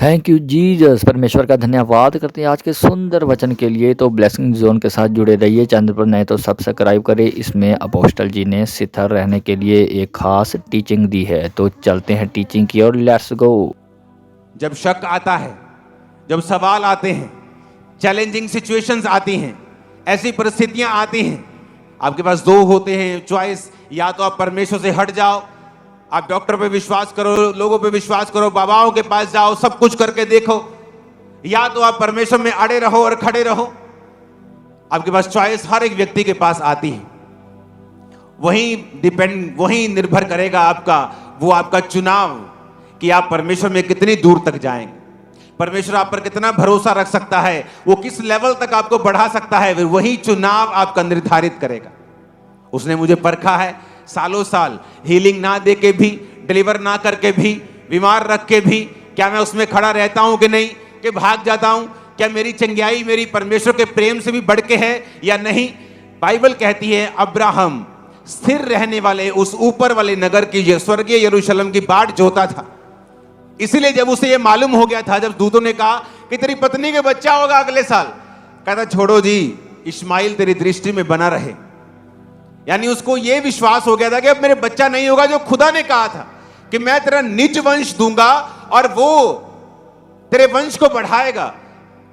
Thank you Jesus. परमेश्वर का धन्यवाद करते हैं आज के सुंदर वचन के लिए। तो ब्लेसिंग जोन के साथ जुड़े रहिए। चैनल पर नए तो सब्सक्राइब करें। इसमें अपोस्टल जी ने स्थिर रहने के लिए एक खास टीचिंग दी है। तो चलते हैं टीचिंग की ओर। Let's go. जब शक आता है, जब सवाल आते हैं, चैलेंजिंग सिचुएशंस आती हैं, ऐसी परिस्थितियां आती हैं, आपके पास दो होते हैं चॉइस। या तो आप परमेश्वर से हट जाओ, आप डॉक्टर पे विश्वास करो, लोगों पे विश्वास करो, बाबाओं के पास जाओ, सब कुछ करके देखो, या तो आप परमेश्वर में अड़े रहो और खड़े रहो। आपके पास चॉइस हर एक व्यक्ति के पास आती है। वही निर्भर करेगा आपका चुनाव कि आप परमेश्वर में कितनी दूर तक जाएंगे। परमेश्वर आप पर कितना भरोसा रख सकता है, वो किस लेवल तक आपको बढ़ा सकता है, वही चुनाव आपका निर्धारित करेगा। उसने मुझे परखा है सालों साल, हीलिंग ना दे के भी, डिलीवर ना करके भी, बीमार रख के भी। क्या मैं उसमें खड़ा रहता हूं कि नहीं, कि भाग जाता हूं? क्या मेरी चंगाई मेरी परमेश्वर के प्रेम से भी बढ़ के है या नहीं? बाइबल कहती है अब्राहम स्थिर रहने वाले उस ऊपर वाले नगर की, स्वर्गीय यरूशलेम की बाट जोता था। इसलिए जब उसे यह मालूम हो गया था, जब दूतों ने कहा कि तेरी पत्नी के बच्चा होगा अगले साल, कहता छोड़ो जी, इस्माइल तेरी दृष्टि में बना रहे। यानी उसको यह विश्वास हो गया था कि अब मेरे बच्चा नहीं होगा, जो खुदा ने कहा था कि मैं तेरा निज वंश दूंगा और वो तेरे वंश को बढ़ाएगा।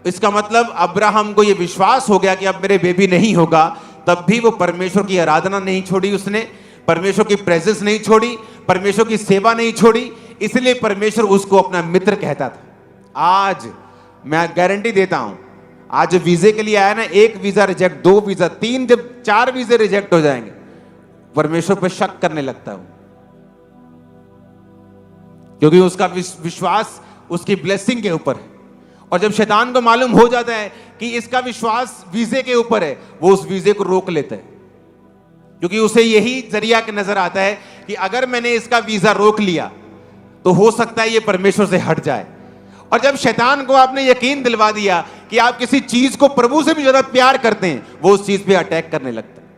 इसका मतलब अब्राहम को यह विश्वास हो गया कि अब मेरे बेबी नहीं होगा। तब भी वो परमेश्वर की आराधना नहीं छोड़ी, उसने परमेश्वर की प्रेजेंस नहीं छोड़ी, परमेश्वर की सेवा नहीं छोड़ी। इसलिए परमेश्वर उसको अपना मित्र कहता था। आज मैं गारंटी देता हूं, आज वीजे के लिए आया ना, एक वीजा रिजेक्ट, दो वीजा, तीन, जब 4 वीजे रिजेक्ट हो जाएंगे, परमेश्वर पर शक करने लगता हूं, क्योंकि उसका विश्वास उसकी ब्लेसिंग के ऊपर है। और जब शैतान को मालूम हो जाता है कि इसका विश्वास वीजे के ऊपर है, वो उस वीजे को रोक लेता है, क्योंकि उसे यही जरिया के नजर आता है कि अगर मैंने इसका वीजा रोक लिया तो हो सकता है ये परमेश्वर से हट जाए। और जब शैतान को आपने यकीन दिलवा दिया कि आप किसी चीज को प्रभु से भी ज्यादा प्यार करते हैं, वो उस चीज पे अटैक करने लगता है।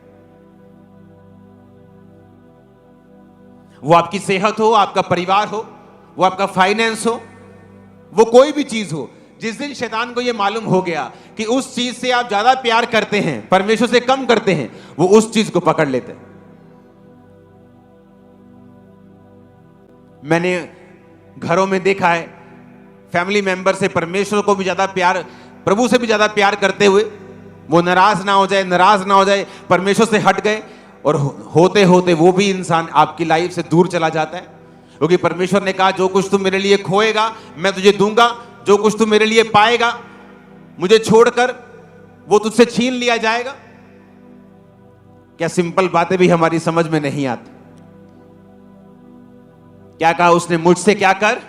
वो आपकी सेहत हो, आपका परिवार हो, वो आपका फाइनेंस हो, वो कोई भी चीज हो। जिस दिन शैतान को यह मालूम हो गया कि उस चीज से आप ज्यादा प्यार करते हैं, परमेश्वर से कम करते हैं, वो उस चीज को पकड़ लेते हैं। मैंने घरों में देखा है, फैमिली मेंबर से परमेश्वर को भी ज्यादा प्यार, प्रभु से भी ज्यादा प्यार करते हुए, वो नाराज ना हो जाए, परमेश्वर से हट गए, और होते होते वो भी इंसान आपकी लाइफ से दूर चला जाता है। क्योंकि परमेश्वर ने कहा जो कुछ तू मेरे लिए खोएगा मैं तुझे दूंगा, जो कुछ तू मेरे लिए पाएगा मुझे छोड़कर वो तुझसे छीन लिया जाएगा। क्या सिंपल बातें भी हमारी समझ में नहीं आती। क्या कहा उसने? मुझसे क्या कर,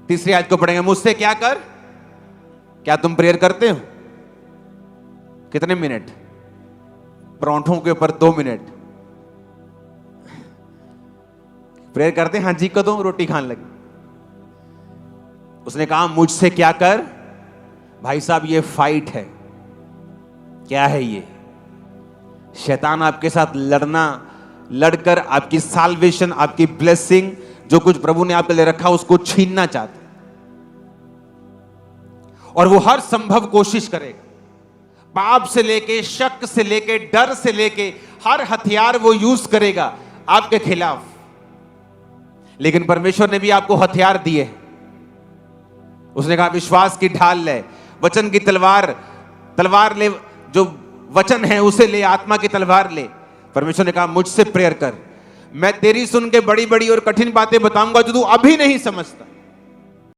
तीसरी आयत को पढ़ेंगे, मुझसे क्या कर। क्या तुम प्रेयर करते हो? कितने मिनट? परांठों के ऊपर 2 मिनट प्रेयर करते हैं। हाँ जी, कदों रोटी खाने लगे। उसने कहा मुझसे क्या कर। भाई साहब, ये फाइट है। क्या है ये? शैतान आपके साथ लड़कर आपकी साल्वेशन, आपकी ब्लेसिंग, जो कुछ प्रभु ने आपके लिए रखा, उसको छीनना चाहता है। और वो हर संभव कोशिश करेगा, पाप से लेके, शक से लेके, डर से लेके, हर हथियार वो यूज करेगा आपके खिलाफ। लेकिन परमेश्वर ने भी आपको हथियार दिए। उसने कहा विश्वास की ढाल ले, वचन की तलवार ले, जो वचन है उसे ले, आत्मा की तलवार ले। परमेश्वर ने कहा मुझसे प्रेयर कर, मैं तेरी सुन के बड़ी बड़ी और कठिन बातें बताऊंगा जो तू अभी नहीं समझता।